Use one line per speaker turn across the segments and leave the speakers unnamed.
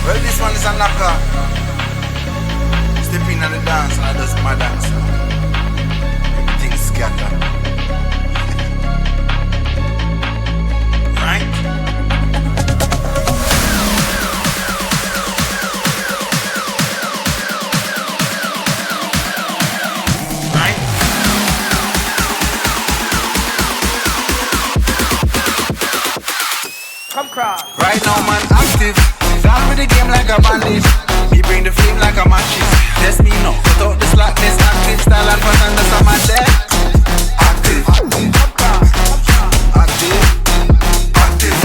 Well, this one is a knocker. Step in on the dance and I does my dance. Everything's scattered. Right? Right?
Come cross.
Right now, man, active. Down with the game like a bandit. Me bring the flame like a matches. Test me no, cut out the slackness. Active style and pattern, that's a man there. Active. Active. Active.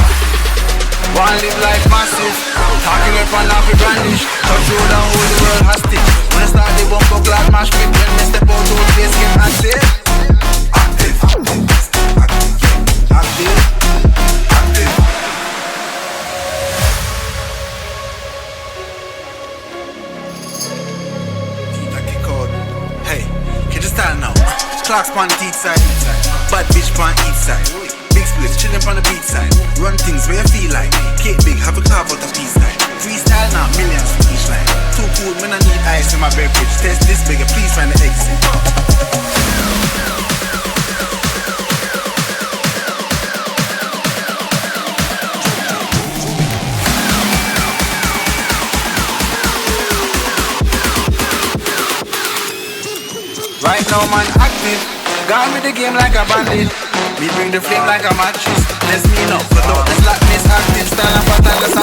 One live life massive. Talking up and off with brandish. Touch road and hold the world hostage. When I start the bump up like mash pit. When they step out to the place, get active. Active. Active. Active. Active. Hey, catch the style now. Clocks on the teeth side. Bad bitch on each side. Big splits chillin' on the beach side. Run things where you feel like. Cake big, have a carve out the peace line. Freestyle now, millions for each line. Too cool, man, I need ice in my beverage. Test this bigger, please find the exit. Right now, man, active. Gone with the game like a bandit. Me bring the flame like a matches. Let's me know. But out the slackness, active style and pattern, that's a